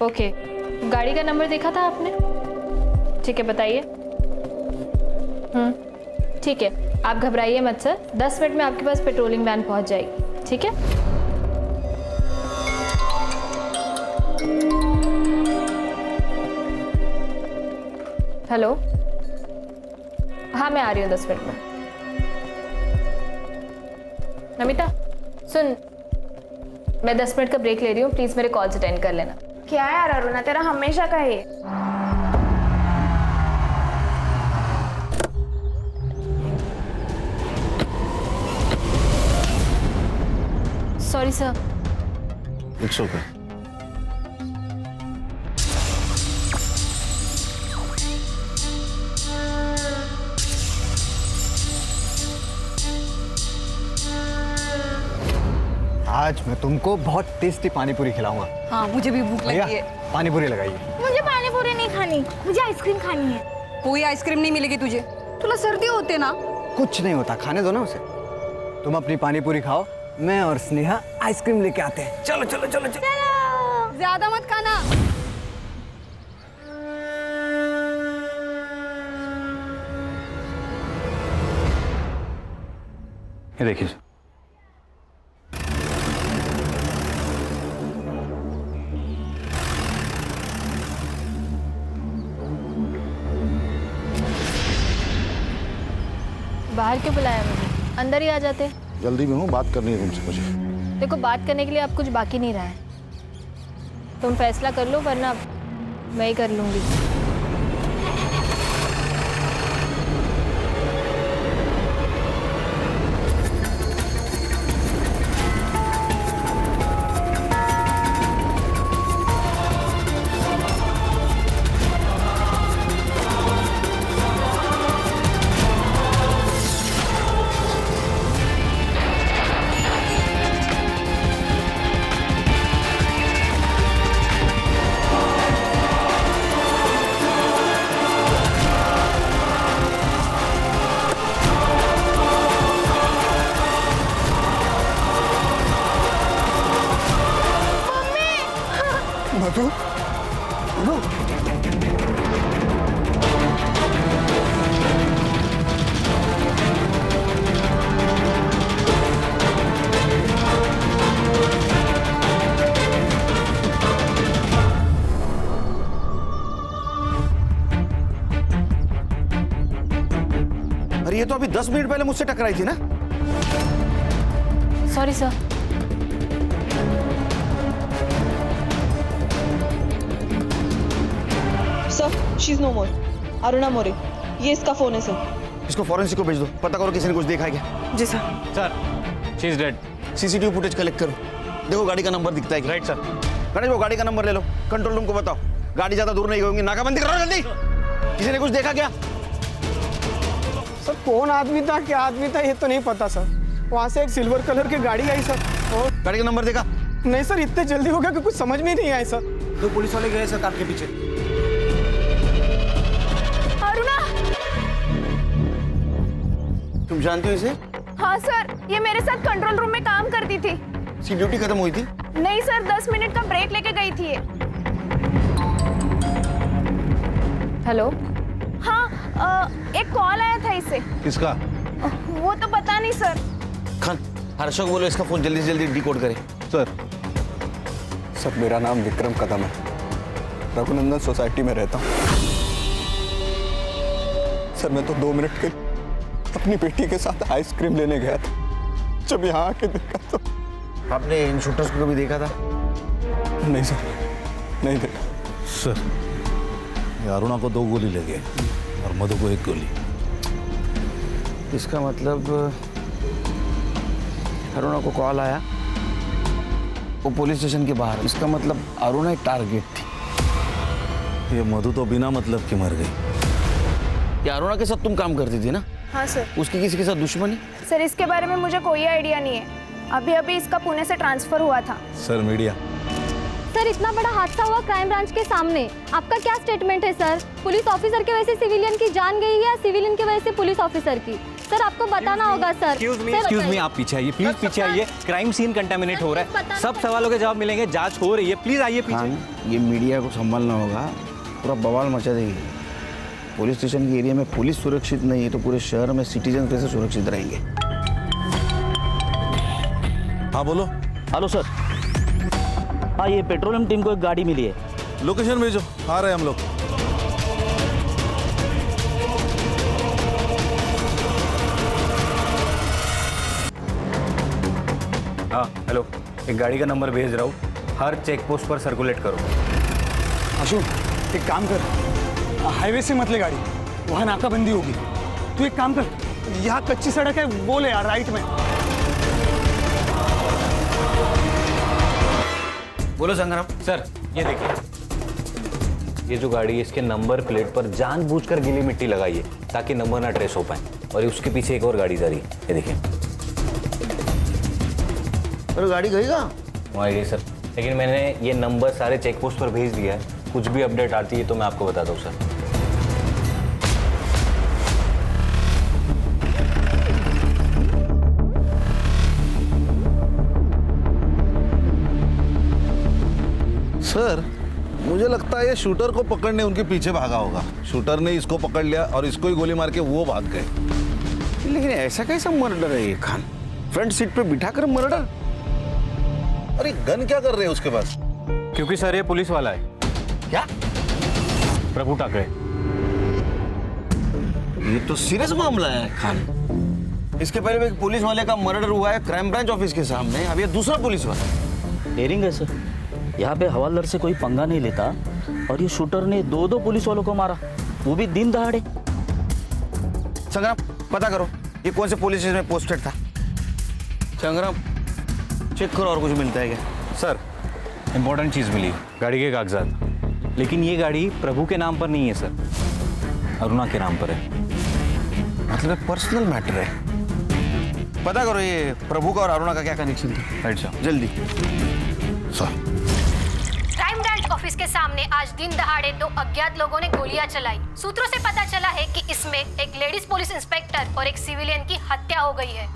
Okay, गाड़ी का number देखा था आपने? ठीक है, बताइए। ठीक है, आप घबराइए मत सर, 10 मिनट में आपके पास पेट्रोलिंग वैन पहुंच जाएगी, ठीक है? हेलो, हाँ मैं आ रही हूँ 10 मिनट में। नमिता सुन, मैं 10 मिनट का ब्रेक ले रही हूँ, प्लीज मेरे कॉल्स अटेंड कर लेना। क्या यार अरुणा, तेरा हमेशा का है। Sorry sir. It's okay. आज मैं तुमको बहुत टेस्टी पानी पूरी खिलाऊंगा। हाँ, मुझे भी भूख भैया लगी है। पानी पूरी लगाइए। मुझे पानी पूरी नहीं खानी, मुझे आइसक्रीम खानी है। कोई आइसक्रीम नहीं मिलेगी तुझे, तुला सर्दी होते ना। कुछ नहीं होता, खाने दो ना उसे। तुम अपनी पानी पूरी खाओ, मैं और स्नेहा आइसक्रीम लेके आते हैं। चलो चलो चलो चलो। ज्यादा मत खाना। ये देखिए, बाहर क्यों बुलाया मुझे? अंदर ही आ जाते। जल्दी में हूँ, बात करनी है तुमसे मुझे। देखो, बात करने के लिए अब कुछ बाकी नहीं रहा है। तुम फैसला कर लो, वरना मैं ही कर लूंगी। मधु, मधु। अरे ये तो अभी 10 मिनट पहले मुझसे टकराई थी ना। Sorry sir. Sir, she is no more. Aruna More, ये इसका फोन है सर। इसको फॉरेंसिक को भेज दो, पता करो किसी ने कुछ देखा है क्या। जी sir. Sir, she is dead. CCTV footage collect करो, देखो गाड़ी का नंबर दिखता है क्या। Right sir. गणेश वो गाड़ी का नंबर ले लो, कंट्रोल रूम को बताओ। गाड़ी ज्यादा दूर नहीं होगी, नाकाबंदी करो जल्दी। किसी ने कुछ देखा क्या? सर कौन आदमी था, क्या आदमी था, ये तो नहीं पता सर। वहाँ से एक सिल्वर कलर की गाड़ी आई सर। और गाड़ी का नंबर देखा? नहीं सर, इतने जल्दी हो गया कि कुछ समझ में नहीं आया सर। 2 पुलिस वाले गए सर कार के पीछे। अरुणा। तुम जानते हो इसे? हाँ सर, ये मेरे साथ कंट्रोल रूम में काम करती थी। इसकी ड्यूटी खत्म हुई थी? नहीं सर, 10 मिनट का ब्रेक लेके गई थी ये। हेलो। हाँ, एक कॉल आया था इसे। किसका? वो तो पता नहीं सर। खान, हर्षक बोलो इसका फोन जल्दी से जल्दी डिकोड करे। सर मेरा नाम विक्रम कदम है, रघुनंदन सोसाइटी में रहता हूँ। सर मैं तो 2 मिनट के अपनी बेटी के साथ आइसक्रीम लेने गया था, जब यहाँ आके देखा तो। आपने इन शूटर्स को कभी देखा था? नहीं सर, नहीं देखा। सर, ये अरुणा को 2 गोली लगे और मधु को 1 गोली। इसका मतलब अरुणा को कॉल आया, वो पुलिस स्टेशन के बाहर। इसका मतलब अरुणा एक टारगेट थी। ये मधु तो बिना मतलब की मर गई। ये अरुणा के साथ तुम काम करती थी ना? हाँ सर। उसकी किसी के साथ दुश्मनी? सर इसके बारे में मुझे कोई आइडिया नहीं है, अभी अभी इसका पुणे से ट्रांसफर हुआ था। Sir media. सर इतना बड़ा हादसा हुआ क्राइम ब्रांच के सामने, आपका क्या स्टेटमेंट है सर? पुलिस ऑफिसर की वजह से सिविलियन की जान गई है या सिविलियन की वजह से पुलिस ऑफिसर की? सर आपको बताना होगा सर। एक्सक्यूज मी, आप पीछे आइए प्लीज, पीछे आइए। क्राइम सीन कंटामिनेट हो रहा है, सब सवालों के जवाब मिलेंगे, जांच हो रही है, प्लीज आइए पीछे। खान, ये मीडिया को संभालना होगा, पूरा बवाल मचा देगी। पुलिस स्टेशन के एरिया में पुलिस सुरक्षित नहीं है तो पूरे शहर में सिटीजन कैसे सुरक्षित रहेंगे? हाँ बोलो। Hello sir. हाँ, ये पेट्रोलियम टीम को एक गाड़ी मिली है। लोकेशन भेजो, आ रहे हैं हम लोग। हाँ हेलो, एक गाड़ी का नंबर भेज रहा हूँ, हर चेक पोस्ट पर सर्कुलेट करो। आशु, एक काम कर, हाईवे से मत ले गाड़ी, वहाँ नाकाबंदी होगी। तू एक काम कर, यहाँ कच्ची सड़क है, वो ले यार, राइट में। बोलो संग्राम। सर ये देखिए, ये जो गाड़ी है इसके नंबर प्लेट पर जानबूझकर गीली मिट्टी लगाई है ताकि नंबर ना ट्रेस हो पाए, और उसके पीछे एक और गाड़ी जा रही है, ये देखिए। अरे गाड़ी गई कहाँ? वो आई गई सर, लेकिन मैंने ये नंबर सारे चेक पोस्ट पर भेज दिया है, कुछ भी अपडेट आती है तो मैं आपको बताता हूँ सर। सर मुझे लगता है ये शूटर को पकड़ने उनके पीछे भागा होगा। शूटर ने इसको पकड़ लिया और इसको ही गोली मार के वो भाग गए। लेकिन ऐसा कैसा मर्डर है ये खान? फ्रंट सीट पे बिठाकर मर्डर? अरे गन क्या कर रहे हैं उसके पास? क्योंकि सर ये पुलिस वाला है। क्या? प्रभु टाकरे। ये तो सीरियस मामला है खान। इसके पहले भी एक पुलिस वाले का मर्डर हुआ है क्राइम ब्रांच ऑफिस के सामने, अब ये दूसरा पुलिस वाला। डेयरिंग है सर, यहाँ पे हवालदार से कोई पंगा नहीं लेता और ये शूटर ने दो पुलिस वालों को मारा, वो भी दिन दहाड़े। संग्राम पता करो ये कौन से पुलिस स्टेशन में पोस्टेड था। संग्राम चेक करो और कुछ मिलता है क्या? सर इंपॉर्टेंट चीज मिली, गाड़ी के कागजात, लेकिन ये गाड़ी प्रभु के नाम पर नहीं है सर, अरुणा के नाम पर है। मतलब पर्सनल मैटर है। पता करो ये प्रभु का और अरुणा का क्या कनेक्शन था। राइट सर, जल्दी। सर क्राइम ब्रांच ऑफिस के सामने आज दिन दहाड़े 2 अज्ञात लोगों ने गोलियां चलाई। सूत्रों से पता चला है कि इसमें एक लेडीज पुलिस इंस्पेक्टर और एक सिविलियन की हत्या हो गई है।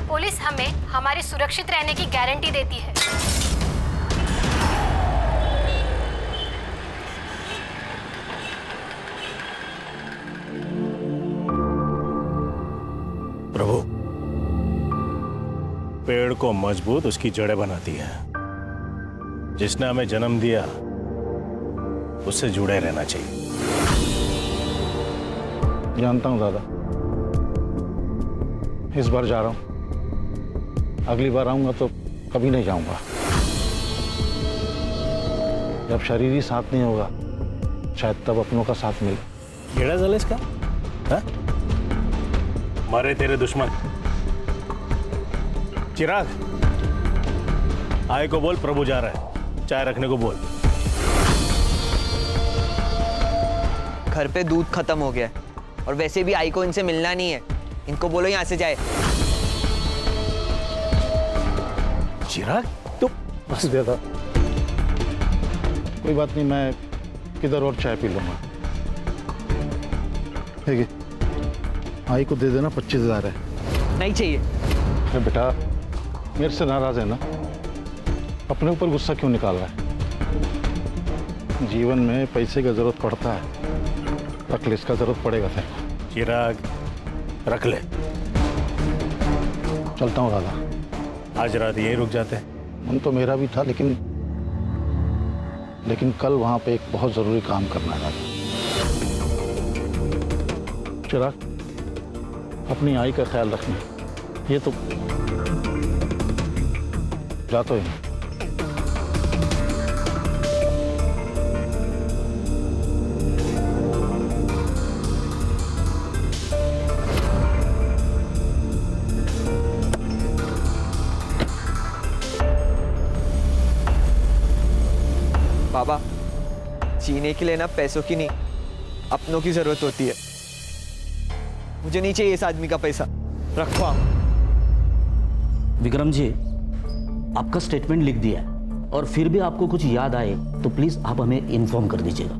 पुलिस हमें हमारे सुरक्षित रहने की गारंटी देती है। प्रभु, पेड़ को मजबूत उसकी जड़ें बनाती है। जिसने हमें जन्म दिया उससे जुड़े रहना चाहिए। जानता हूँ दादा, इस बार जा रहा हूँ, अगली बार आऊंगा तो कभी नहीं जाऊंगा। जब शरीर ही साथ नहीं होगा शायद तब अपनों का साथ मिले। केड़ा जल इसका? हाँ? मारे तेरे दुश्मन। चिराग, आय को बोल प्रभु जा रहा है, चाय रखने को बोल। घर पे दूध खत्म हो गया है और वैसे भी आई को इनसे मिलना नहीं है, इनको बोलो यहाँ से जाए। चिराग तो बस देता, कोई बात नहीं, मैं किधर और चाय पी लूंगा। ठीक है, आई को दे देना, 25,000 है। नहीं चाहिए। अरे बेटा मेरे से नाराज है ना, अपने ऊपर गुस्सा क्यों निकाल रहा है? जीवन में पैसे की जरूरत पड़ता है, रख ले, इसका जरूरत पड़ेगा तेरे को। चिराग रख ले। चलता हूँ दादा। आज रात यहीं रुक जाते हैं। मन तो मेरा भी था, लेकिन कल वहां पे एक बहुत जरूरी काम करना है। चिराग, अपनी आई का ख्याल रखना। ये तो जाता ही। बाबा, जीने के लिए ना पैसों की नहीं, अपनों की जरूरत होती है। मुझे नहीं चाहिए इस आदमी का पैसा, रखो आप। विक्रम जी, आपका स्टेटमेंट लिख दिया है और फिर भी आपको कुछ याद आए तो प्लीज आप हमें इन्फॉर्म कर दीजिएगा।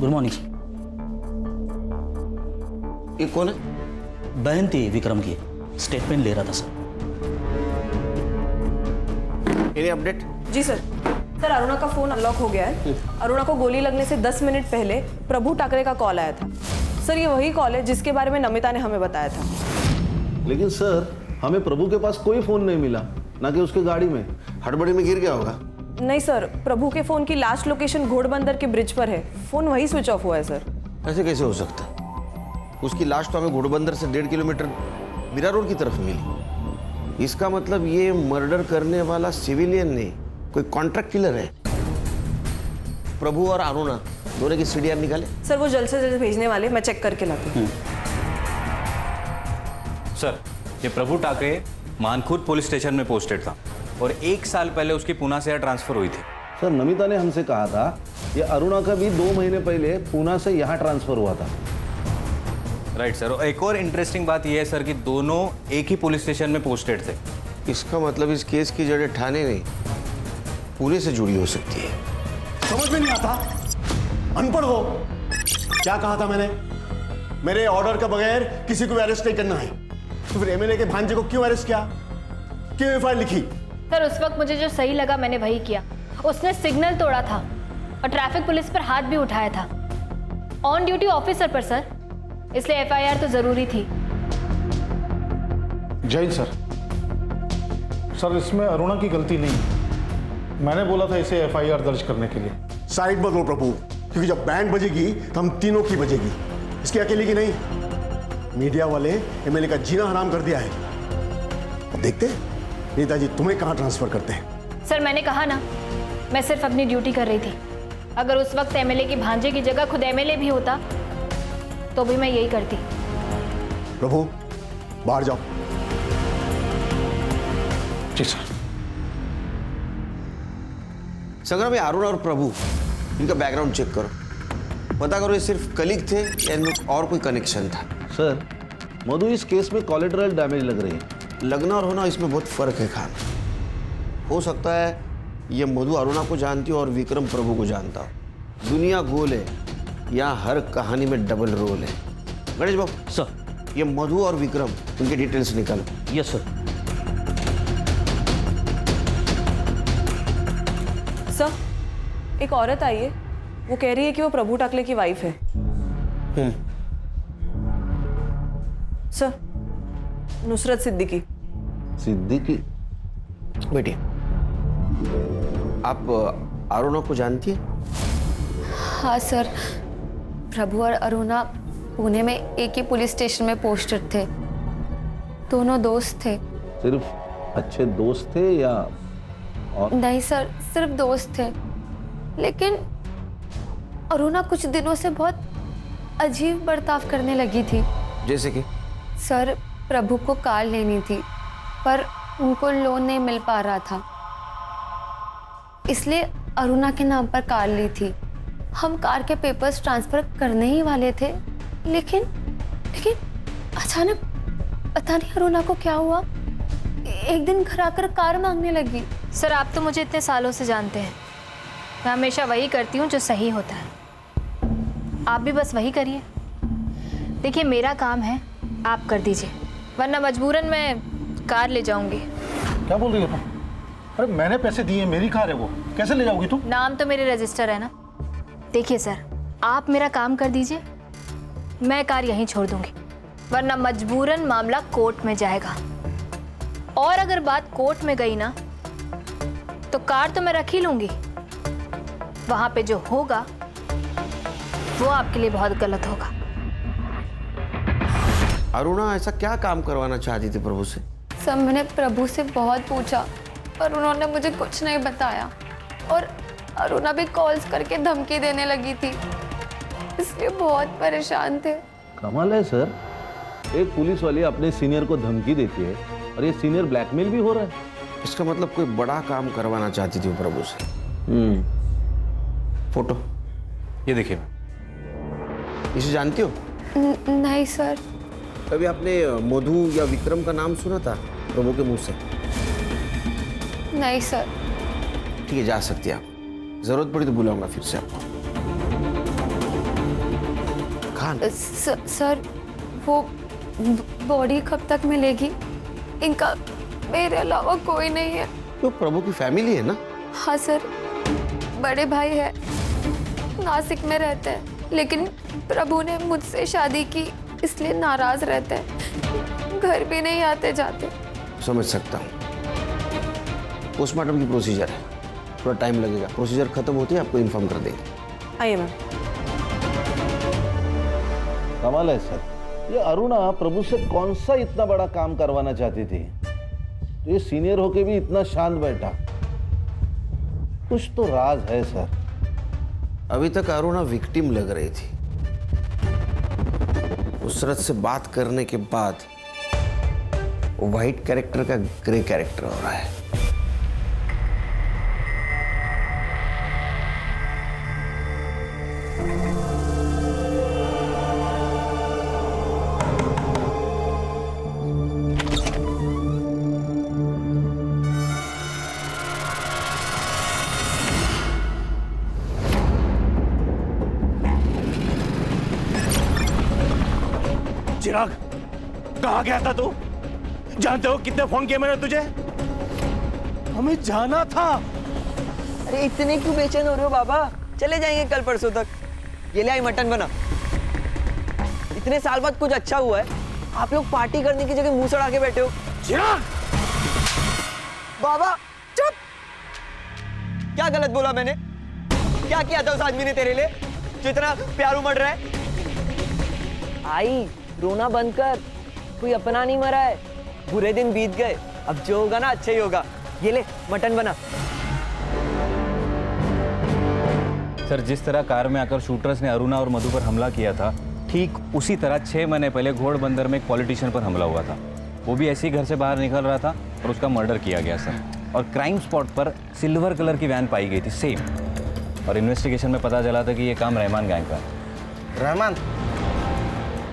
Good morning. ये कौन है? बहन थी विक्रम की, स्टेटमेंट ले रहा था सर। Any update? जी सर। सर अरुणा का फोन अनलॉक हो गया है। अरुणा को गोली लगने से 10 मिनट पहले प्रभु ठाकरे का कॉल आया था। सर ये वही कॉल है जिसके बारे में नमिता ने हमें बताया था। लेकिन सर हमें प्रभु के पास कोई फोन नहीं मिला, ना कि उसके गाड़ी में। हड़बड़ी में गिर गया होगा। नहीं सर, प्रभु के फोन की लास्ट लोकेशन घोड़बंदर के ब्रिज पर है। फोन वही स्विच ऑफ हुआ है सर। ऐसे कैसे हो सकता? उसकी लाश तो हमें घोड़बंदर से 1.5 किलोमीटर मीरा रोड की तरफ मिली। इसका मतलब ये मर्डर करने वाला सिविलियन नहीं, कोई कॉन्ट्रैक्ट किलर है। प्रभु और अरुणा दोनों की सीडीआर निकाले। सर वो जल्द से जल्द भेजने वाले, मैं चेक करके लाती हूँ। सर ये प्रभु ठाकरे मानखुर्द पुलिस स्टेशन में पोस्टेड था और 1 साल पहले उसकी पूना से यहाँ ट्रांसफर हुई थी। सर नमिता ने हमसे कहा था ये अरुणा का भी 2 महीने पहले पूना से यहाँ ट्रांसफर हुआ था। Right sir. और एक और इंटरेस्टिंग बात यह है सर कि दोनों एक ही पुलिस स्टेशन में पोस्टेड थे। इसका मतलब इस केस की जड़ें ठाणे नहीं, पुणे से जुड़ी हो सकती है। समझ में नहीं आता, अनपढ़ हो। क्या कहा था मैंने? मेरे ऑर्डर के बगैर किसी को अरेस्ट नहीं करना है। तो फिर एमएलए के भांजे को क्यों अरेस्ट किया? क्यों एफआईआर लिखी? सर उस वक्त मुझे जो सही लगा मैंने वही किया। उसने सिग्नल तोड़ा था और ट्रैफिक पुलिस पर हाथ भी उठाया था, ऑन ड्यूटी ऑफिसर पर सर, इसलिए एफआईआर तो जरूरी थी। जय सर। सर इसमें अरुणा की गलती नहीं है। मैंने बोला था इसे एफआईआर दर्ज करने के लिए। साइड मत लो प्रभु, क्योंकि जब बैंड बजेगी तो हम तीनों की बजेगी, इसकी अकेले की नहीं। मीडिया वाले एमएलए का जीना हराम कर दिया है। अब देखते हैं नेताजी तुम्हें कहां ट्रांसफर करते हैं। सर मैंने कहा ना, मैं सिर्फ अपनी ड्यूटी कर रही थी। अगर उस वक्त एमएलए की भांजे की जगह खुद एमएलए भी होता तो भी मैं यही करती। प्रभु बाहर जाओ। जी सर। संग्राम, अरुण और प्रभु इनका बैकग्राउंड चेक करो, पता करो ये सिर्फ कलीग थे या इनमें और कोई कनेक्शन था। सर मधु इस केस में कोलेटरल डैमेज लग रही है। लगना और होना इसमें बहुत फर्क है खान। हो सकता है ये मधु अरुणा को जानती हो और विक्रम प्रभु को जानता हो। दुनिया गोल है, यहाँ हर कहानी में डबल रोल है। गणेश बाबू सर, ये मधु और विक्रम उनके डिटेल्स निकालो। Yes sir. सर एक औरत आई है, वो कह रही है कि वो प्रभु ठाकरे की वाइफ है। सर नुसरत सिद्दीकी। सिद्दीकी? बेटिए आप अरुणा को जानती है? हाँ सर, प्रभु और अरुणा पुणे में एक ही पुलिस स्टेशन में पोस्टेड थे। दोनों दोस्त थे। सिर्फ अच्छे दोस्त थे या और? नहीं सर, सिर्फ दोस्त थे। लेकिन अरुणा कुछ दिनों से बहुत अजीब बर्ताव करने लगी थी। जैसे कि? सर प्रभु को कार लेनी थी पर उनको लोन नहीं मिल पा रहा था, इसलिए अरुणा के नाम पर कार ली थी। हम कार के पेपर्स ट्रांसफर करने ही वाले थे, लेकिन अचानक पता नहीं अरुणा को क्या हुआ, एक दिन घर आकर कार मांगने लगी। सर आप तो मुझे इतने सालों से जानते हैं, मैं हमेशा वही करती हूँ जो सही होता है। आप भी बस वही करिए। देखिए मेरा काम है, आप कर दीजिए, वरना मजबूरन मैं कार ले जाऊंगी। क्या बोल रही हो तुम? अरे मैंने पैसे दिए, मेरी कार है वो, कैसे ले जाओगी तुम? नाम तो मेरे रजिस्टर है ना। देखिए सर, आप मेरा काम कर दीजिए, मैं कार यहीं छोड़ दूंगी, वरना मजबूरन मामला कोर्ट में जाएगा। और अगर बात कोर्ट में गई ना तो कार तो मैं रख ही लूंगी, वहां पे जो होगा वो आपके लिए बहुत गलत होगा। अरुणा ऐसा क्या काम करवाना चाहती थी प्रभु से? सब मैंने प्रभु से बहुत पूछा पर उन्होंने मुझे कुछ नहीं बताया, और अरुणा भी कॉल्स करके धमकी देने लगी थी, इसलिए बहुत परेशान थे। कमाल है सर, एक पुलिस वाली अपने सीनियर को धमकी देती है और ये सीनियर ब्लैकमेल भी हो रहा है। इसका मतलब कोई बड़ा काम करवाना चाहती थी प्रभु से। फोटो ये देखिए। इसे जानती हो? नहीं सर। कभी आपने मधु या विक्रम का नाम सुना था प्रभु के मुंह से? नहीं सर। ठीक है, जा सकती है आप, जरूरत पड़ी तो बुलाऊंगा फिर से आपको। रेहमान। सर वो बॉडी कब तक मिलेगी? इनका मेरे अलावा कोई नहीं है। तो प्रभु की फैमिली है ना? हाँ सर, बड़े भाई है, नासिक में रहते हैं, लेकिन प्रभु ने मुझसे शादी की इसलिए नाराज रहते हैं, घर भी नहीं आते जाते। समझ सकता हूँ। पोस्टमार्टम की प्रोसीजर है, थोड़ा टाइम लगेगा। प्रोसीजर खत्म होती है आपको इन्फॉर्म कर देंगे। आइए मैम। कमाल है सर, ये अरुणा प्रभु से कौन सा इतना बड़ा काम करवाना चाहती थी, तो ये सीनियर होके भी इतना शांत बैठा। कुछ तो राज है सर। अभी तक अरुणा विक्टिम लग रही थी, उसरत से बात करने के बाद वो व्हाइट कैरेक्टर का ग्रे कैरेक्टर हो रहा है। चिराग, कहाँ गया था तू? जानते हो कितने फोन किए मैंने तुझे? हमें जाना था। अरे इतने क्यों बेचैन हो रहे हो बाबा? चले जाएंगे कल परसों तक। ये ले आई मटन बना। इतने साल बाद कुछ अच्छा हुआ है, आप लोग पार्टी करने की जगह मुंह सड़ा के बैठे हो। चिराग! बाबा चुप! क्या गलत बोला मैंने? क्या किया था उस आदमी ने तेरे लिए जो इतना प्यार उमड़ रहा है? आई, रोना बंद कर, कोई अपना नहीं मरा है। बुरे दिन बीत गए, अब जो होगा ना अच्छा ही होगा। ये ले मटन बना। सर, जिस तरह कार में आकर शूटर्स ने अरुणा और मधु पर हमला किया था, ठीक उसी तरह 6 महीने पहले घोड़बंदर में एक पॉलिटिशियन पर हमला हुआ था। वो भी ऐसे ही घर से बाहर निकल रहा था और उसका मर्डर किया गया सर। और क्राइम स्पॉट पर सिल्वर कलर की वैन पाई गई थी, सेम। और इन्वेस्टिगेशन में पता चला था कि ये काम रहमान गैंग का है। रहमान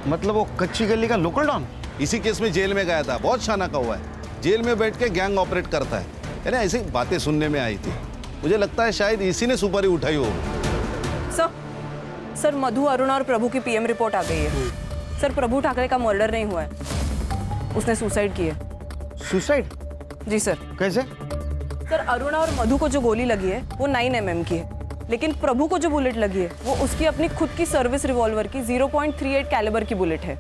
मतलब वो कच्ची गली का लोकल डॉन? इसी केस में जेल में गया था, बहुत शाना का हुआ है। जेल में बैठ के गैंग ऑपरेट करता है। यानी ऐसी बातें सुनने में आई थी, मुझे लगता है शायद इसी ने सुपारी उठाई हो। सर, मधु, अरुणा और प्रभु की पीएम रिपोर्ट आ गई है। सर, प्रभु ठाकरे का मर्डर नहीं हुआ है, उसने सुसाइड की है। सुसाइड? जी सर। कैसे? सर, अरुणा और मधु को जो गोली लगी है वो 9 mm की है, लेकिन प्रभु को जो बुलेट लगी है वो उसकी अपनी खुद की सर्विस रिवॉल्वर की 0.38 कैलिबर की बुलेट है।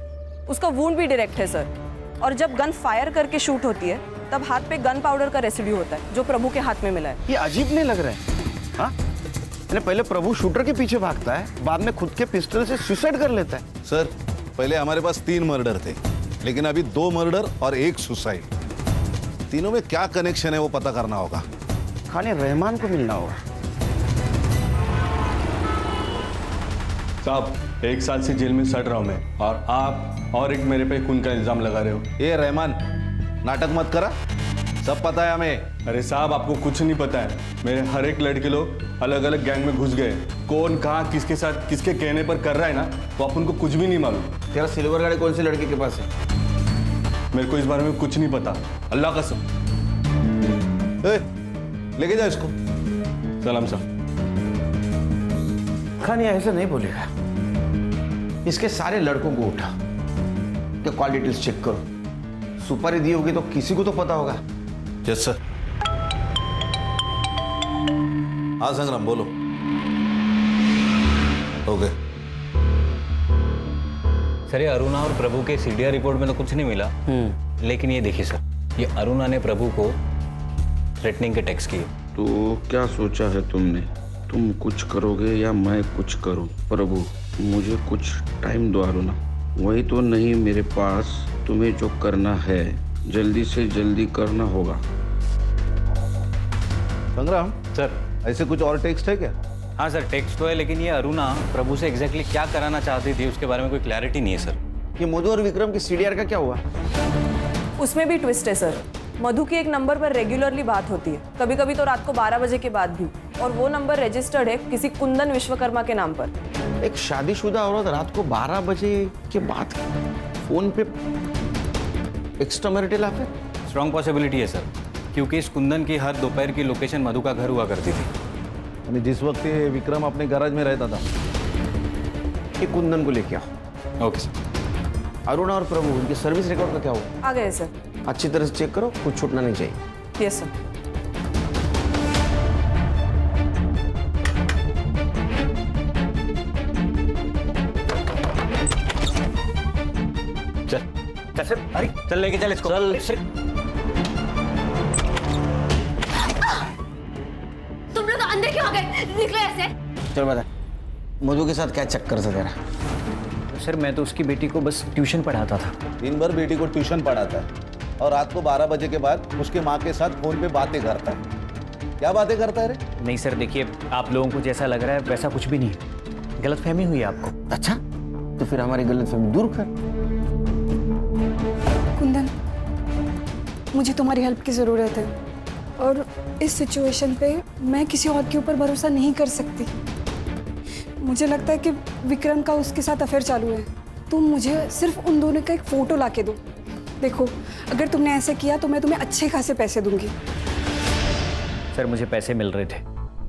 उसका वुंड भी डायरेक्ट है सर। और जब गन फायर करके शूट होती है तब हाथ पे गन पाउडर का रेसिड्यू होता है जो प्रभु के हाथ में मिला है। ये अजीब नहीं लग रहा है? हाँ, पहले प्रभु शूटर के पीछे भागता है, बाद में खुद के पिस्टल से सुसाइड कर लेता है। सर, पहले हमारे पास 3 मर्डर थे, लेकिन अभी 2 मर्डर और 1 सुसाइड। तीनों में क्या कनेक्शन है वो पता करना होगा। खाने रहमान को मिलना होगा। साहब, 1 साल से जेल में सड़ रहा हूं मैं, और आप और एक मेरे पे खून का इल्जाम लगा रहे हो। ये रहमान, नाटक मत करा, सब पता है हमें। अरे साहब, आपको कुछ नहीं पता है। मेरे हर एक लड़के लोग अलग अलग गैंग में घुस गए। कौन कहाँ किसके साथ किसके कहने पर कर रहा है ना, तो आप उनको कुछ भी नहीं मालूम। तेरा सिल्वर गाड़ी कौन सी लड़के के पास है? मेरे को इस बारे में कुछ नहीं पता, अल्लाह कसम। लेके जाओ इसको। सलाम साहब। खान ये ऐसे नहीं बोलेगा। इसके सारे लड़कों को उठा के कॉल डिटेल्स चेक करो। सुपारी दी होगी तो किसी को तो पता होगा। Yes sir. हाँ संग्राम, बोलो। ओके सर, ये अरुणा और प्रभु के सीडीआर रिपोर्ट में तो कुछ नहीं मिला, लेकिन ये देखिए सर, ये अरुणा ने प्रभु को थ्रेटनिंग के टेक्स्ट किए। तो क्या सोचा है तुमने? तुम कुछ करोगे या मैं कुछ करूं? प्रभु, मुझे कुछ टाइम दो अरुणा। वही तो नहीं मेरे पास। तुम्हें जो करना है जल्दी से जल्दी करना होगा। संग्राम सर, ऐसे कुछ और टेक्स्ट है क्या? हाँ सर, टेक्स्ट तो है, लेकिन ये अरुणा प्रभु से एग्जैक्टली क्या कराना चाहती थी उसके बारे में कोई क्लैरिटी नहीं है सर। ये मधु और विक्रम की सीडीआर का क्या हुआ? उसमें भी ट्विस्ट है सर। मधु की एक नंबर पर रेगुलरली बात होती है, कभी कभी तो रात को 12 बजे के बाद भी, और वो नंबर रजिस्टर्ड है किसी कुंदन विश्वकर्मा के नाम पर। एक शादीशुदा औरत रात को 12 बजे के बाद फोन पे extra marital affair? Strong possibility है सर, क्योंकि इस कुंदन की हर दोपहर की लोकेशन मधु का घर हुआ करती थी। जिस वक्त ये विक्रम अपने गैराज में रहता था। ये कुंदन को लेके आओ। Okay sir. अरुणा और प्रभु, उनके सर्विस रिकॉर्ड का क्या हुआ? आ गए सर। अच्छी तरह से चेक करो, कुछ छूटना नहीं चाहिए। Yes sir. चल चल सर, अरे चल लेके चल इसको। चल तुम लोग अंदर क्यों आ गए? निकलो ऐसे। चल बता, मधु के साथ क्या चक्कर था तेरा? सर मैं तो उसकी बेटी को बस ट्यूशन पढ़ाता था। दिन भर बेटी को ट्यूशन पढ़ाता है और रात को 12 बजे के बाद उसके माँ के साथ फोन पे बातें करता है। क्या बातें करता है रे? नहीं सर देखिए, आप लोगों को जैसा लग रहा है वैसा कुछ भी नहीं, गलतफहमी हुई है आपको। अच्छा, तो फिर हमारी गलतफहमी दूर कर। कुंदन, मुझे तुम्हारी हेल्प की ज़रूरत है और इस सिचुएशन पे मैं किसी और के ऊपर भरोसा नहीं कर सकती। मुझे लगता है कि विक्रम का उसके साथ अफेयर चालू है। तुम मुझे सिर्फ उन दोनों का एक फ़ोटो ला के दो। देखो, अगर तुमने ऐसे किया तो मैं तुम्हें अच्छे खासे पैसे दूंगी। सर मुझे पैसे मिल रहे थे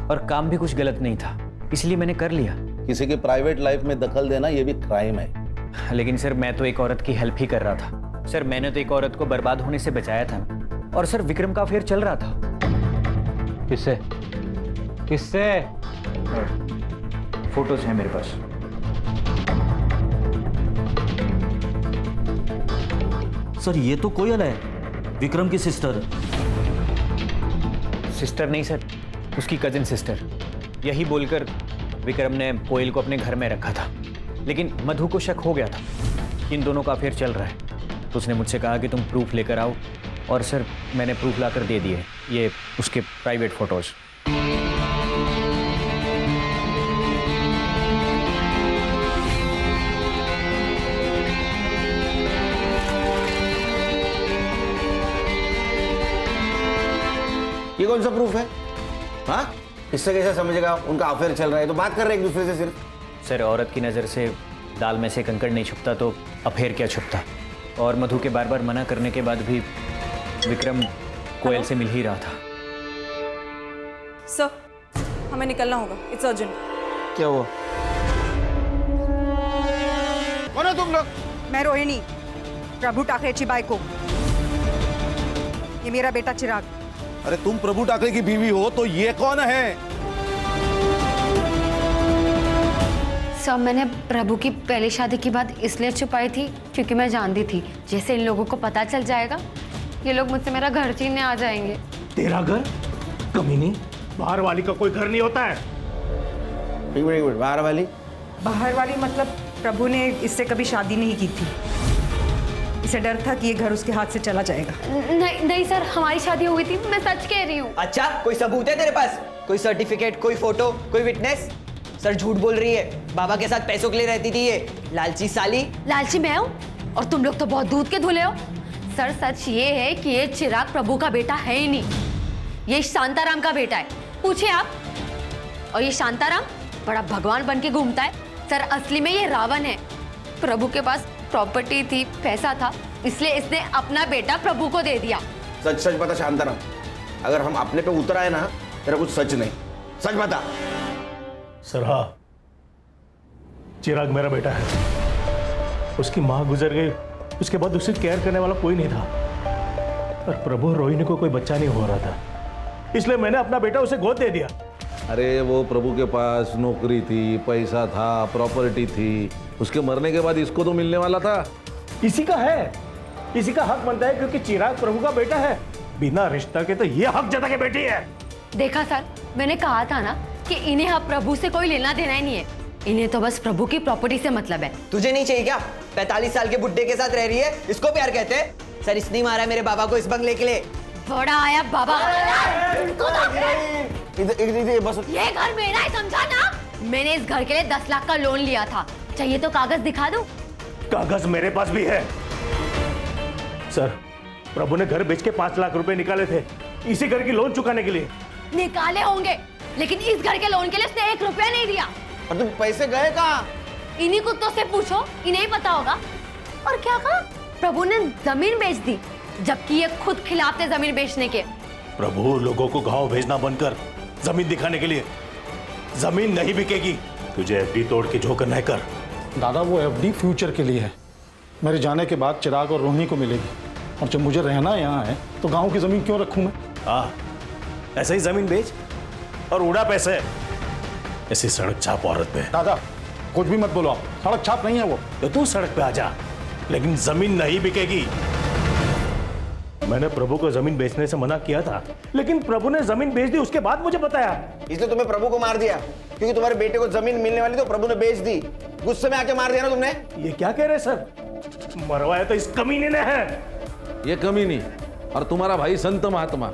और काम भी कुछ गलत नहीं था, इसलिए मैंने कर लिया। किसी के प्राइवेट लाइफ में दखल देना ये भी क्राइम है। लेकिन सर मैं तो एक औरत की हेल्प ही कर रहा था। सर मैंने तो एक औरत को बर्बाद होने से बचाया था ना। और सर विक्रम का अफेयर चल रहा था। किससे? किससे? फोटोज हैं मेरे पास। सर ये तो कोयल है, विक्रम की सिस्टर। सिस्टर नहीं सर, उसकी कजिन सिस्टर। यही बोलकर विक्रम ने कोयल को अपने घर में रखा था, लेकिन मधु को शक हो गया था इन दोनों का अफेयर चल रहा है। तो उसने मुझसे कहा कि तुम प्रूफ लेकर आओ, और सर मैंने प्रूफ लाकर दे दिए, ये उसके प्राइवेट फोटोज। ये कौन सा प्रूफ है? हाँ, इससे कैसे समझेगा उनका अफेयर चल रहा है? तो बात कर रहे हैं एक दूसरे से सिर्फ। सर औरत की नज़र से दाल में से कंकड़ नहीं छुपता, तो अफेयर क्या छुपता? और मधु के बार बार मना करने के बाद भी विक्रम कोयल से मिल ही रहा था। सर हमें निकलना होगा, इट्स अर्जेंट। क्या हुआ? कौन है तुम लोग? मैं रोहिणी, प्रभू टाकरेची बायको। ये मेरा बेटा चिराग। अरे तुम प्रभु टाकरे की बीवी हो तो ये कौन है? सर मैंने प्रभु की पहली शादी की बात इसलिए छुपाई थी क्योंकि मैं जानती थी जैसे इन लोगों को पता चल जाएगा ये लोग मुझसे मेरा घर छीनने आ जाएंगे। तेरा घर? कमीनी, बाहर वाली का कोई घर नहीं होता है। एक मिनट, बाहर वाली? बाहर वाली मतलब प्रभु ने इससे कभी शादी नहीं की थी। इसे डर था कि ये घर उसके हाथ से चला जाएगा। नहीं नहीं सर, हमारी शादी हुई थी, मैं सच कह रही हूँ। अच्छा, कोई सबूत है तेरे पास? कोई सर्टिफिकेट, कोई फोटो, कोई विटनेस? सर झूठ बोल रही है, बाबा के साथ पैसों के लिए रहती थी ये लालची साली। लालची मैं हूँ और तुम लोग तो बहुत दूध के धुले हो। सर सच ये है कि ये चिराग प्रभु का बेटा है ही नहीं, ये शांताराम का बेटा है, पूछे आप। और ये शांताराम बड़ा भगवान बन के घूमता है। सर असली में ये रावण है। प्रभु के पास प्रॉपर्टी थी, पैसा था, इसलिए इसने अपना बेटा प्रभु को दे दिया। सच सच बता शांताराम, अगर हम अपने पे उतर आए ना, तेरा कुछ सच नहीं, सच बता। सर हाँ, चिराग मेरा बेटा है। उसकी माँ गुजर गई, उसके बाद उसे केयर करने वाला कोई नहीं था। और प्रभु और रोहिणी को कोई बच्चा नहीं हो रहा था, इसलिए मैंने अपना बेटा उसे गोद दे दिया। अरे वो प्रभु के पास नौकरी थी, पैसा था, प्रॉपर्टी थी, उसके मरने के बाद इसको तो मिलने वाला था। इसी का है, इसी का हक बनता है क्योंकि चिराग प्रभु का बेटा है। बिना रिश्ता के तो ये हक जता के बेटी है। देखा सर, मैंने कहा था ना कि इन्हें अब प्रभु से कोई लेना देना ही नहीं है, इन्हें तो बस प्रभु की प्रॉपर्टी से मतलब है। तुझे नहीं चाहिए क्या? 45 साल के बुड्ढे के साथ रह रही है, इसको प्यार कहते हैं? सर इसने मारा मेरे बाबा को इस बंगले के लिए। बड़ा आया बाबा। बस ये घर मेरा है, समझा ना? मैंने इस घर के लिए 10 लाख का लोन लिया था, चाहिए तो कागज दिखा दूं? कागज मेरे पास भी है। सर प्रभु ने घर बेच के 5 लाख रुपए निकाले थे इसी घर की लोन चुकाने के लिए। निकाले होंगे, लेकिन इस घर के लोन के लिए उसने 1 रुपया नहीं दिया। और तुम पैसे गए कहाँ? इन्हीं कुत्तों से पूछो, इन्हें ही पता होगा। और क्या कहा? प्रभु ने जमीन बेच दी, जबकि ये खुद खिलाफ थे जमीन बेचने के। प्रभु लोगों को गांव भेजना बनकर जमीन दिखाने के लिए। जमीन नहीं बिकेगी, तुझे एफडी तोड़ के जो करना है कर, दादा वो एफडी फ्यूचर के लिए है। मेरे जाने के बाद चिराग और रोहिणी को मिलेगी, और जब मुझे रहना यहाँ है तो गांव की जमीन क्यों रखूं मैं? ऐसे ही जमीन बेच और उड़ा पैसे। ऐसी सड़क छाप औरत पे। दादा कुछ भी मत बोलो आप, सड़क छाप नहीं है वो। तो तू सड़क पे आ जा, लेकिन जमीन नहीं बिकेगी। मैंने प्रभु को जमीन बेचने से मना किया था, लेकिन प्रभु ने जमीन बेच दी, उसके बाद मुझे बताया। इसलिए तुम्हें प्रभु को मार दिया क्योंकि तुम्हारे बेटे को जमीन मिलने वाली तो प्रभु ने बेच दी। गुस्से में आके मार दिया ना तुमने। ये क्या कह रहे सर? मरवाया तो इस कमीने ने है। ये कमी नहीं, और तुम्हारा भाई संत महात्मा,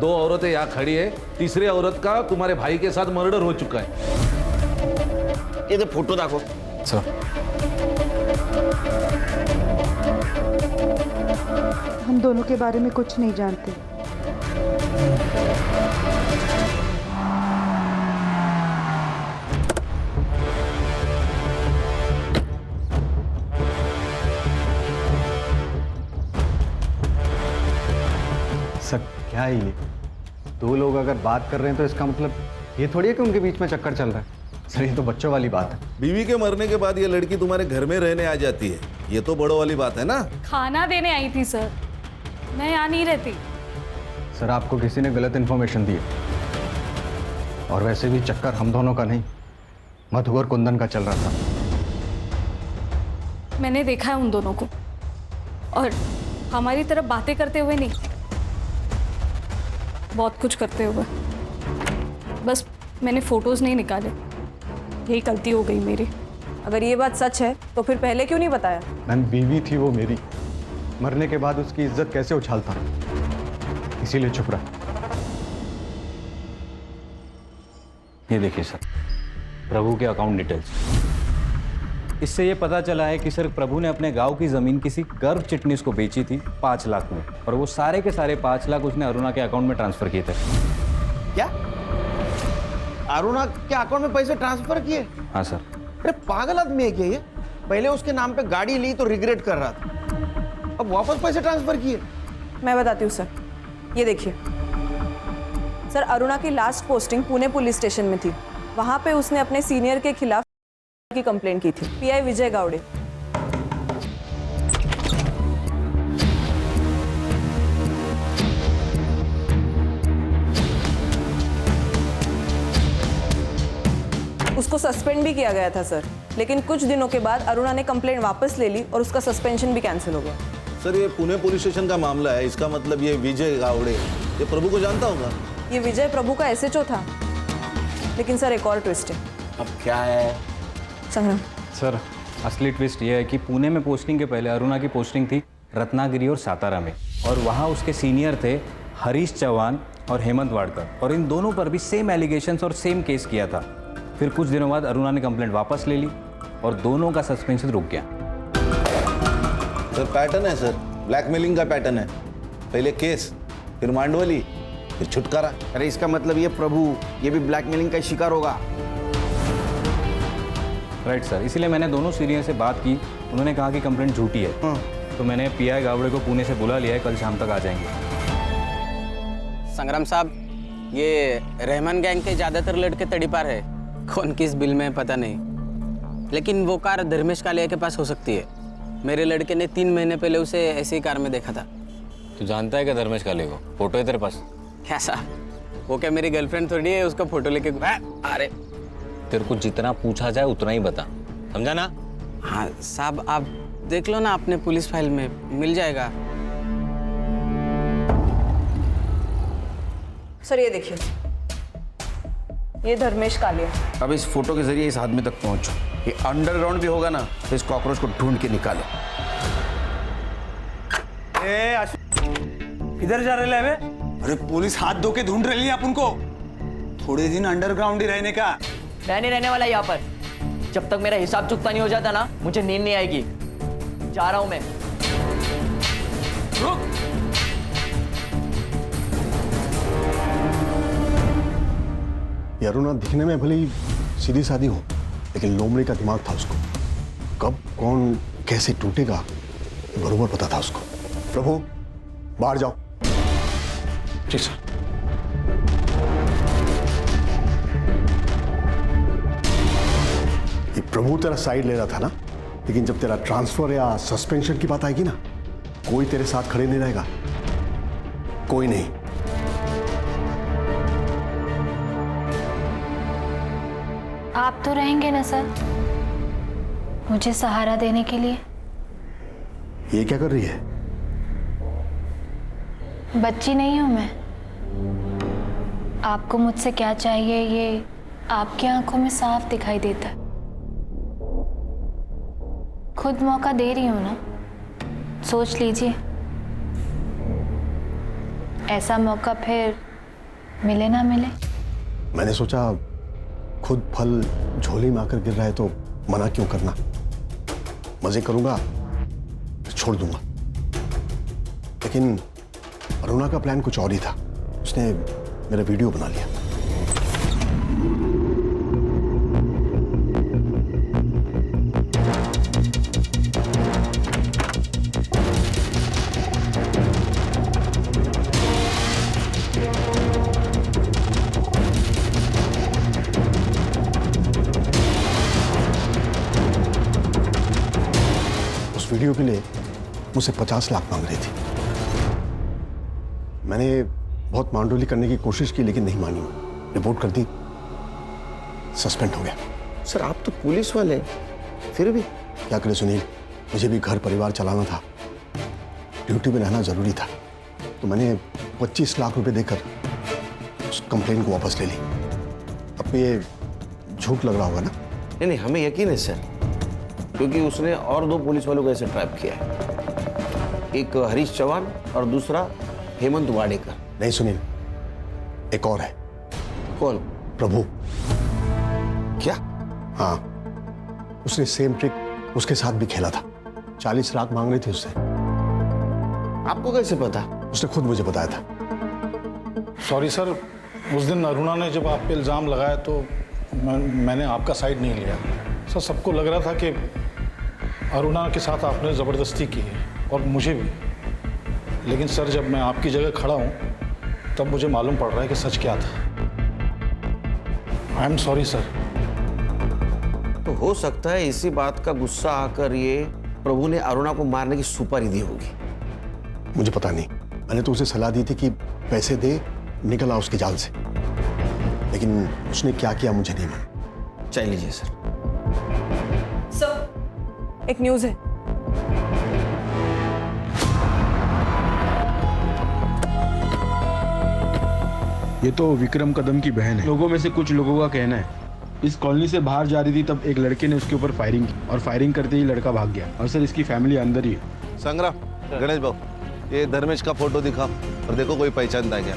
2 औरतें यहाँ खड़ी है, तीसरी औरत का तुम्हारे भाई के साथ मर्डर हो चुका है। ये तो फोटो देखो सर। हम दोनों के बारे में कुछ नहीं जानते। सर क्या है ये? 2 लोग अगर बात कर रहे हैं तो इसका मतलब ये थोड़ी है कि उनके बीच में चक्कर चल रहा है। सर ये तो बच्चों वाली बात है। बीवी के मरने के बाद ये लड़की तुम्हारे घर में रहने आ जाती है, ये तो बड़ों वाली बात है ना। खाना देने आई थी सर, मैं यहाँ नहीं रहती। सर आपको किसी ने गलत इन्फॉर्मेशन दी है, और वैसे भी चक्कर हम दोनों का नहीं, मधु और कुंदन का चल रहा था। मैंने देखा है उन दोनों को, और हमारी तरफ बातें करते हुए नहीं, बहुत कुछ करते हुए। बस मैंने फोटोज नहीं निकाले, यही गलती हो गई मेरी। अगर ये बात सच है तो फिर पहले क्यों नहीं बताया? मैम बीवी थी वो मेरी, मरने के बाद उसकी इज्जत कैसे उछालता, इसीलिए चुप रहा। ये देखिए सर, प्रभु के अकाउंट डिटेल्स। इससे ये पता चला है कि सर प्रभु ने अपने गांव की जमीन किसी गर्भ चिटनीस को बेची थी 5 लाख में, और वो सारे के सारे 5 लाख उसने अरुणा के अकाउंट में ट्रांसफर किए थे। क्या अरुणा के अकाउंट में पैसे ट्रांसफर किए? हाँ सर। अरे पागल आदमी है क्या ये? पहले उसके नाम पे गाड़ी ली तो रिग्रेट कर रहा था, अब वापस पैसे ट्रांसफर किए। मैं बताती हूँ सर, ये देखिए सर, अरुणा की last posting Pune police station में थी। वहाँ पे उसने अपने सीनियर के खिलाफ की कंप्लेंट की थी, पीआई विजय गावड़े। उसको सस्पेंड भी किया गया था सर, लेकिन कुछ दिनों के बाद अरुणा ने कंप्लेंट वापस ले ली और उसका सस्पेंशन भी कैंसिल हो गया। सर ये पुणे पुलिस स्टेशन का मामला है, इसका मतलब ये विजय गावड़े ये प्रभु को जानता होगा। ये विजय प्रभु का एसएचओ था, लेकिन सर एक और ट्विस्ट है। अब क्या है संग्राम? सर असली ट्विस्ट ये है कि पुणे में पोस्टिंग के पहले अरुणा की पोस्टिंग थी रत्नागिरी और सातारा में, और वहाँ उसके सीनियर थे हरीश चौहान और हेमंत वाडकर, और इन दोनों पर भी सेम एलिगेशंस और सेम केस किया था। फिर कुछ दिनों बाद अरुणा ने कंप्लेंट वापस ले ली और दोनों का सस्पेंशन रुक गया। सर पैटर्न है सर, ब्लैकमेलिंग का पैटर्न है, पहले केस, फिर मांडवली, फिर छुटकारा। अरे इसका मतलब ये प्रभु ये भी ब्लैकमेलिंग का शिकार होगा। राइट सर, इसीलिए मैंने दोनों सीनियर से बात की, उन्होंने कहा कि कंप्लेंट झूठी है। तो मैंने पीआई गावड़े को पुणे से बुला लिया है, कल शाम तक आ जाएंगे। संग्राम साहब, ये रहमान गैंग के ज़्यादातर लड़के तड़ीपार है, कौन किस बिल में पता नहीं, लेकिन वो कार धर्मेश कालिया के पास हो सकती है। मेरे लड़के ने 3 महीने पहले उसे ऐसी कार में देखा था। तू जानता है क्या धर्मेश कालिया को? फोटो है तेरे पास? क्या साहब, वो क्या मेरी गर्लफ्रेंड थोड़ी है उसका फोटो लेके? अरे तेरे को जितना पूछा जाए उतना ही बता, समझा ना? हाँ साहब, आप देख लो ना अपने पुलिस फाइल में, मिल जाएगा। सर ये देखिए, ये धर्मेश कालिया। अब इस फोटो के जरिए इस आदमी तक पहुंचो, ये अंडरग्राउंड भी होगा ना तो इस कॉकरोच को ढूंढ के निकालो। इधर जा रहे हैं? अरे पुलिस हाथ धो के ढूंढ रही है अपन को, थोड़े दिन अंडरग्राउंड ही रहने का। मैं नहीं रहने वाला यहाँ पर, जब तक मेरा हिसाब चुकता नहीं हो जाता ना, मुझे नींद नहीं आएगी। जा रहा हूं मैं। रुक, ये अरुणा दिखने में भले ही सीधी सादी हो, लेकिन लोमड़ी का दिमाग था उसको। कब कौन कैसे टूटेगा बरोबर पता था उसको। प्रभु बाहर जाओ। जी सर। ये प्रभु तेरा साइड ले रहा था ना? लेकिन जब तेरा ट्रांसफर या सस्पेंशन की बात आएगी ना, कोई तेरे साथ खड़े नहीं रहेगा, कोई नहीं। आप तो रहेंगे ना सर, मुझे सहारा देने के लिए? ये क्या कर रही है? बच्ची नहीं हूं मैं। आपको मुझसे क्या चाहिए ये आपकी आंखों में साफ दिखाई देता है। खुद मौका दे रही हूं ना, सोच लीजिए। ऐसा मौका फिर मिले ना मिले। मैंने सोचा खुद फल झोली में आकर गिर रहा है तो मना क्यों करना, मजे करूंगा छोड़ दूंगा। लेकिन अरुणा का प्लान कुछ और ही था। उसने मेरा वीडियो बना लिया। उस वीडियो के लिए मुझसे 50 लाख मांग रही थी। मैंने बहुत मांडोली करने की कोशिश की लेकिन नहीं मानी। रिपोर्ट कर दी, सस्पेंड हो गया। सर आप तो पुलिस वाले हैं, फिर भी? क्या करे सुनील, मुझे भी घर परिवार चलाना था, ड्यूटी में रहना जरूरी था, तो मैंने 25 लाख रुपए देकर उस कंप्लेन को वापस ले ली। अब ये झूठ लग रहा होगा ना? नहीं, हमें यकीन है सर, क्योंकि उसने और 2 पुलिस वालों को ऐसे ट्रैप किया है, एक हरीश चौहान और दूसरा हेमंत वाडेकर। नहीं सुनील, एक और है। कौन? प्रभु। क्या? हाँ, उसने सेम ट्रिक उसके साथ भी खेला था। 40 लाख मांग रहे थे उससे। आपको कैसे पता? उसने खुद मुझे बताया था। सॉरी सर, उस दिन अरुणा ने जब आप पे इल्ज़ाम लगाया तो मैंने आपका साइड नहीं लिया। सर सबको लग रहा था कि अरुणा के साथ आपने ज़बरदस्ती की है और मुझे भी, लेकिन सर जब मैं आपकी जगह खड़ा हूँ तब मुझे मालूम पड़ रहा है कि सच क्या था। I am sorry sir. तो हो सकता है इसी बात का गुस्सा आकर ये प्रभु ने अरुणा को मारने की सुपारी दी होगी। मुझे पता नहीं, मैंने तो उसे सलाह दी थी कि पैसे दे, निकल आ उसकी जाल से, लेकिन उसने क्या किया मुझे नहीं मालूम। चल लीजिए सर। सर एक न्यूज़ है। ये तो विक्रम कदम की बहन है। लोगों में से कुछ लोगों का कहना है इस कॉलोनी से बाहर जा रही थी तब एक लड़के ने उसके ऊपर फायरिंग की और फायरिंग करते ही लड़का भाग गया। और सर इसकी फैमिली अंदर ही है। संग्राम, गणेश बाबू, ये धर्मेश का फोटो दिखा और देखो कोई पहचानता है क्या?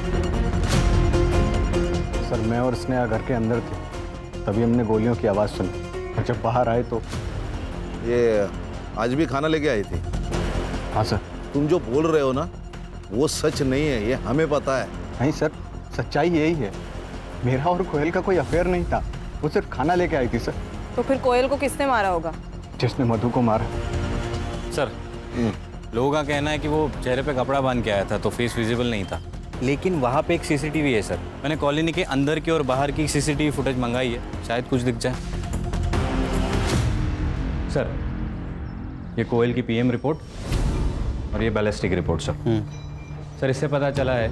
सर मैं और स्नेहा घर के अंदर थे, तभी हमने गोलियों की आवाज़ सुनी और जब बाहर आए तो ये आज भी खाना लेके आई थी? हाँ सर। तुम जो बोल रहे हो ना वो सच नहीं है, ये हमें पता है। नहीं सर, सच्चाई यही है, मेरा और कोयल का कोई अफेयर नहीं था, वो सिर्फ खाना लेके आई थी सर। तो फिर कोयल को किसने मारा होगा? जिसने मधु को मारा। सर लोगों का कहना है कि वो चेहरे पे कपड़ा बांध के आया था तो फेस विजिबल नहीं था, लेकिन वहाँ पे एक सीसीटीवी है सर। मैंने कॉलोनी के अंदर की और बाहर की सीसीटीवी फुटेज मंगाई है, शायद कुछ दिख जाए। सर ये कोयल की पीएम रिपोर्ट और ये बैलिस्टिक रिपोर्ट सर। सर इससे पता चला है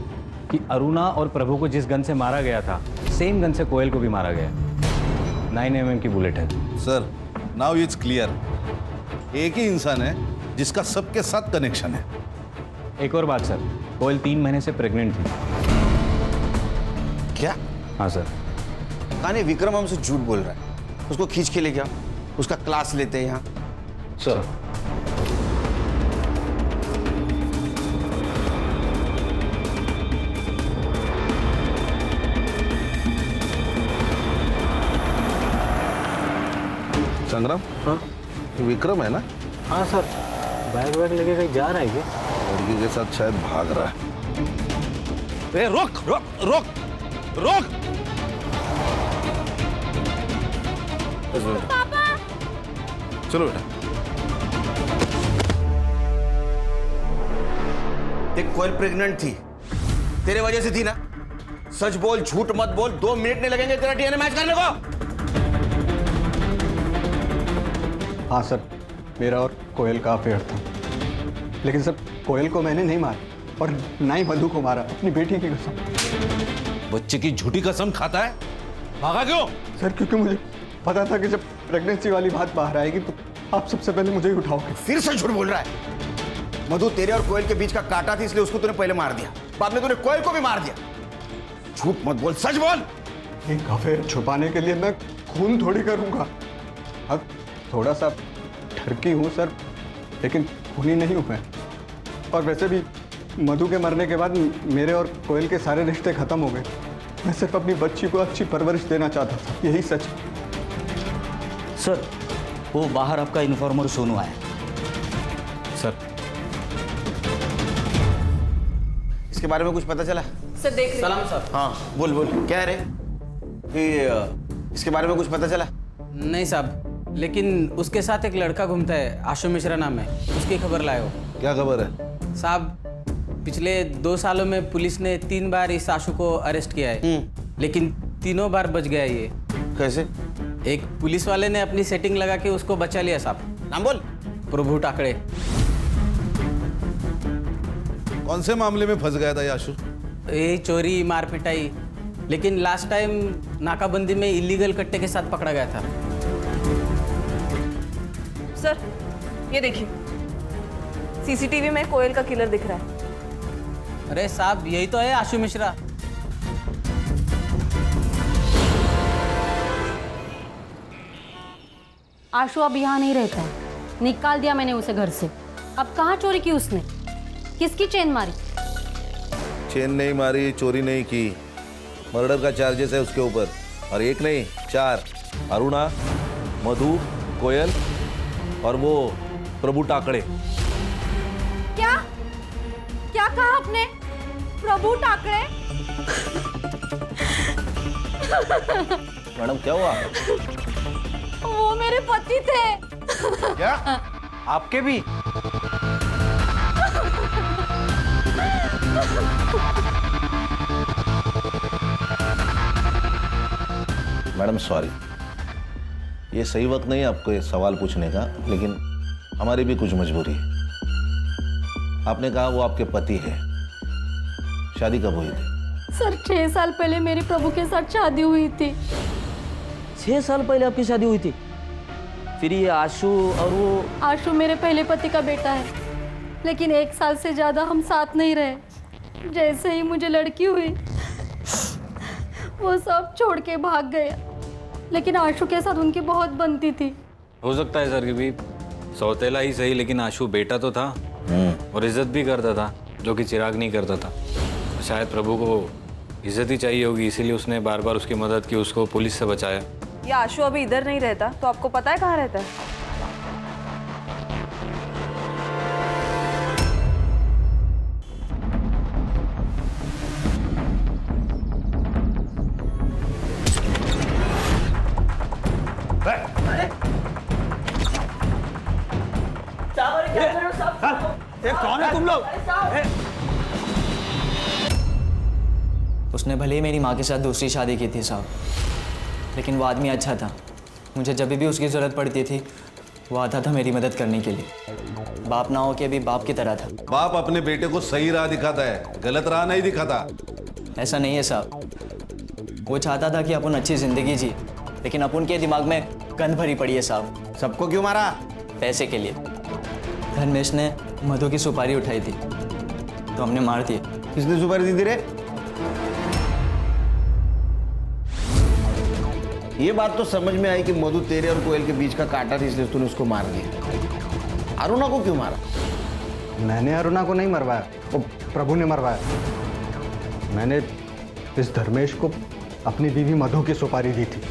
कि अरुणा और प्रभु को जिस गन से मारा गया था सेम गन से कोयल को भी मारा गया। 9 mm की बुलेट है। सर नाउ इट्स क्लियर, एक ही इंसान है जिसका सबके साथ कनेक्शन है। एक और बात सर, कोयल 3 महीने से प्रेग्नेंट थी। क्या? हाँ सर। कहानी विक्रम हमसे झूठ बोल रहा है, उसको खींच के ले गया, उसका क्लास लेते हैं यहाँ। सर संग्राम, हाँ विक्रम है ना? हाँ सर, बैग वैग लेके कहीं जा रहा है क्या? लड़की के साथ शायद भाग रहा है। रोक रोक रोक रोक! पापा! चलो बेटा। देख कोयल प्रेग्नेंट थी, तेरे वजह से थी ना? सच बोल, झूठ मत बोल, 2 मिनट नहीं लगेंगे तेरा डीएनए मैच करने को। हाँ सर, मेरा और कोयल का अफेयर था, लेकिन सर कोयल को मैंने नहीं मारा और ना ही मधु को मारा, अपनी बेटी की कसम। बच्चे की झूठी कसम खाता है, भागा क्यों? सर क्योंकि मुझे पता था कि जब प्रेगनेंसी वाली बात बाहर आएगी तो आप सबसे पहले मुझे ही उठाओगे। फिर से झूठ बोल रहा है। मधु तेरे और कोयल के बीच का कांटा थी, इसलिए उसको तूने पहले मार दिया, बाद में तूने कोयल को भी मार दिया। झूठ मत बोल, सच बोल। एक अफेयर छुपाने के लिए मैं खून थोड़ी करूंगा। अब थोड़ा सा ठरकी हूँ सर, लेकिन खूनी नहीं हूँ मैं। और वैसे भी मधु के मरने के बाद मेरे और कोयल के सारे रिश्ते खत्म हो गए। मैं सिर्फ अपनी बच्ची को अच्छी परवरिश देना चाहता था, यही सच। सर वो बाहर आपका इन्फॉर्मर सोनू आया। सर इसके बारे में कुछ पता चला? सर देख सलाम सर। हाँ बोल बोल, क्या है रे? इसके बारे में कुछ पता चला? नहीं साहब, लेकिन उसके साथ एक लड़का घूमता है, आशु मिश्रा नाम है, उसकी खबर लाए हो। क्या खबर है? साहब पिछले 2 सालों में पुलिस ने 3 बार इस आशु को अरेस्ट किया है, लेकिन तीनों बार बच गया ये। कैसे? एक पुलिस वाले ने अपनी सेटिंग लगा के उसको बचा लिया साहब। नाम बोल। प्रभु टाकड़े। कौन से मामले में फंस गया था याशु? ये चोरी मार पिटाई, लेकिन लास्ट टाइम नाकाबंदी में इलीगल कट्टे के साथ पकड़ा गया था। सर ये देखिए, सीसीटीवी में कोयल का किलर दिख रहा है। अरे साहब यही तो है आशु मिश्रा। आशु अब यहाँ नहीं रहता है, निकाल दिया मैंने उसे घर से। अब कहाँ चोरी की उसने? किसकी चेन मारी? चेन नहीं मारी, चोरी नहीं की, मर्डर का चार्जेस है उसके ऊपर, और एक नहीं 4। अरुणा, मधु, कोयल और वो प्रभु टाकड़े। क्या क्या कहा आपने? प्रभु टाकड़े? मैडम क्या हुआ? वो मेरे पति थे। क्या? आपके भी? मैडम सॉरी, ये सही वक्त नहीं है आपको ये सवाल पूछने का, लेकिन हमारी भी कुछ मजबूरी है। आपने कहा वो आपके पति है, शादी कब हुई थी? सर 6 साल पहले मेरे प्रभु के साथ शादी हुई थी। 6 साल पहले आपकी शादी हुई थी? फिर ये आशु और वो? आशु मेरे पहले पति का बेटा है, लेकिन 1 साल से ज़्यादा हम साथ नहीं रहे। जैसे ही मुझे लड़की हुई वो सब छोड़ के भाग गया, लेकिन आशु के साथ उनकी बहुत बनती थी। हो सकता है सर कि भी सौतेला ही सही, लेकिन आशु बेटा तो था और इज्जत भी करता था, जो कि चिराग नहीं करता था। शायद प्रभु को इज्जत ही चाहिए होगी, इसीलिए उसने बार बार उसकी मदद की, उसको पुलिस से बचाया। ये आशु अभी इधर नहीं रहता, तो आपको पता है कहाँ रहता है? कौन है तुम लोग? उसने भले ही मेरी माँ के साथ दूसरी शादी की थी साहब, लेकिन वो आदमी अच्छा था। मुझे जब भी उसकी ज़रूरत पड़ती थी वो आता था मेरी मदद करने के लिए। बाप ना हो के भी बाप की तरह था। बाप अपने बेटे को सही राह दिखाता है, गलत राह नहीं दिखाता। ऐसा नहीं है साहब, वो चाहता था कि अपन अच्छी ज़िंदगी जी, लेकिन अपन के दिमाग में गंद भरी पड़ी है साहब। सबको क्यों मारा? पैसे के लिए। धर्मेश ने मधु की सुपारी उठाई थी तो हमने मार दी। किसने सुपारी दी थी रे? ये बात तो समझ में आई कि मधु तेरे और कोयल के बीच का कांटा थी, इसलिए तूने उसको मार दिया। अरुणा को क्यों मारा? मैंने अरुणा को नहीं मरवाया, वो प्रभु ने मरवाया। मैंने इस धर्मेश को अपनी बीवी मधु की सुपारी दी थी,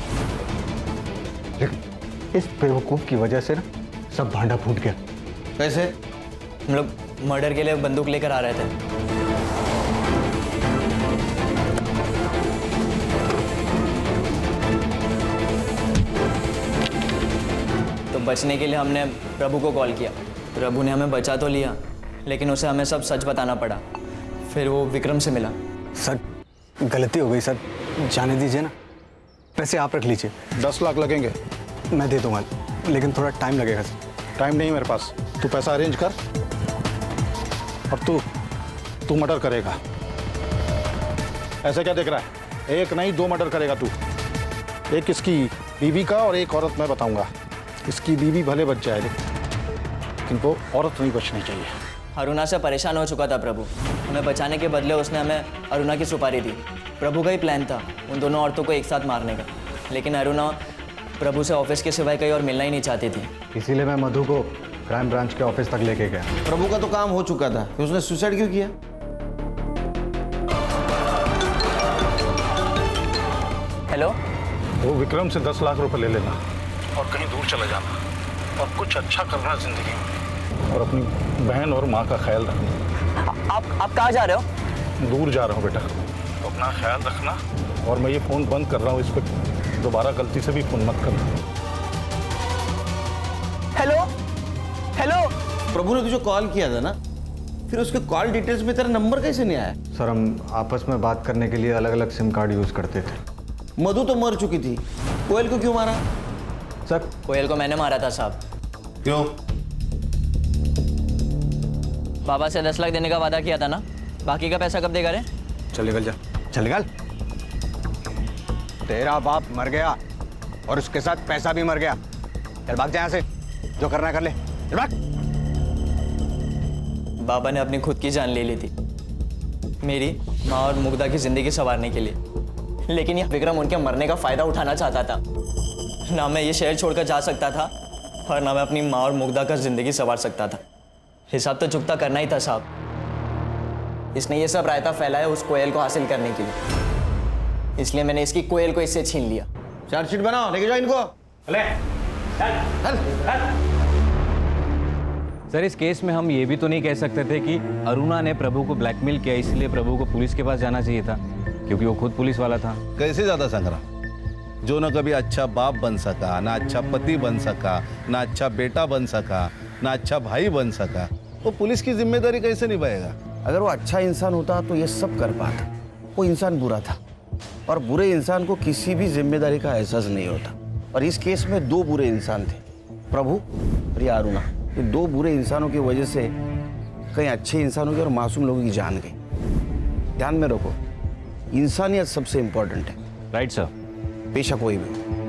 लेकिन इस बेवकूफ की वजह से ना सब भांडा फूट गया। कैसे? हम लोग मर्डर के लिए बंदूक लेकर आ रहे थे। तो बचने के लिए हमने प्रभु को कॉल किया। प्रभु ने हमें बचा तो लिया, लेकिन उसे हमें सब सच बताना पड़ा। फिर वो विक्रम से मिला। सर गलती हो गई सर, जाने दीजिए ना। पैसे आप रख लीजिए। 10 लाख लगेंगे। मैं दे दूंगा, लेकिन थोड़ा टाइम लगेगा सर। टाइम नहीं मेरे पास। तू पैसा अरेंज कर और तू मर्डर करेगा। ऐसे क्या देख रहा है? एक नहीं 2 मर्डर करेगा तू। एक इसकी बीवी का और एक औरत मैं बताऊंगा। इसकी बीवी भले बच जाए लेकिन वो औरत नहीं बचनी चाहिए। अरुणा से परेशान हो चुका था प्रभु। हमें बचाने के बदले उसने हमें अरुणा की सुपारी दी। प्रभु का ही प्लान था उन दोनों औरतों को एक साथ मारने का, लेकिन अरुणा प्रभु से ऑफिस के सिवाय कहीं और मिलना ही नहीं चाहती थी। इसीलिए मैं मधु को क्राइम ब्रांच के ऑफिस तक लेके गया। प्रभु का तो काम हो चुका था, फिर उसने सुसाइड क्यों किया? हेलो, वो विक्रम से 10 लाख रुपए ले लेना और कहीं दूर चला जाना और कुछ अच्छा करना जिंदगी में, और अपनी बहन और माँ का ख्याल रखना। आप कहाँ जा रहे हो? दूर जा रहा हूँ बेटा, तो अपना ख्याल रखना। और मैं ये फ़ोन बंद कर रहा हूँ, इस पर दोबारा गलती से भी फ़ोन मत करना। हेलो हेलो, प्रभु ने तुझे कॉल किया था ना, फिर उसके कॉल डिटेल्स में तेरा नंबर कैसे नहीं आया? सर हम आपस में बात करने के लिए अलग अलग सिम कार्ड यूज़ करते थे। मधु तो मर चुकी थी, कोयल को क्यों मारा? सर कोयल को मैंने मारा था साहब। क्यों? बाबा से 10 लाख देने का वादा किया था ना, बाकी का पैसा कब देगा रे? चल निकल जा, चल निकल। तेरा बाप मर गया और उसके साथ पैसा भी मर गया। चल भाग जा यहाँ से, जो करना है कर ले, चल भाग। बाबा ने अपनी खुद की जान ले ली थी मेरी, माँ और मुग्धा की जिंदगी संवारने के लिए, लेकिन यह विक्रम उनके मरने का फायदा उठाना चाहता था। ना मैं ये शहर छोड़कर जा सकता था और ना मैं अपनी माँ और मुग्धा का जिंदगी संवार सकता था। हिसाब तो चुकता करना ही था साहब। इसने ये सब रायता फैलाया उस कोयल को हासिल करने के लिए, इसलिए मैंने इसकी कोयल को इससे छीन लिया। चार्जशीट बनाओ, लेके जाओ इनको। सर इस केस में हम ये भी तो नहीं कह सकते थे कि अरुणा ने प्रभु को ब्लैकमेल किया, इसलिए प्रभु को पुलिस के पास जाना चाहिए था, क्योंकि वो खुद पुलिस वाला था। कैसे ज्यादा संग्राम, जो न कभी अच्छा बाप बन सका, ना अच्छा पति बन सका, ना अच्छा बेटा बन सका, ना अच्छा भाई बन सका, वो पुलिस की जिम्मेदारी कैसे निभाएगा? अगर वो अच्छा इंसान होता तो ये सब कर पाता। वो इंसान बुरा था और बुरे इंसान को किसी भी जिम्मेदारी का एहसास नहीं होता। और इस केस में 2 बुरे इंसान थे, प्रभु और ये अरुणा। ये 2 बुरे इंसानों की वजह से कई अच्छे इंसानों की और मासूम लोगों की जान गई। ध्यान में रखो, इंसानियत सबसे इंपॉर्टेंट है। Right sir. पेशा कोई भी।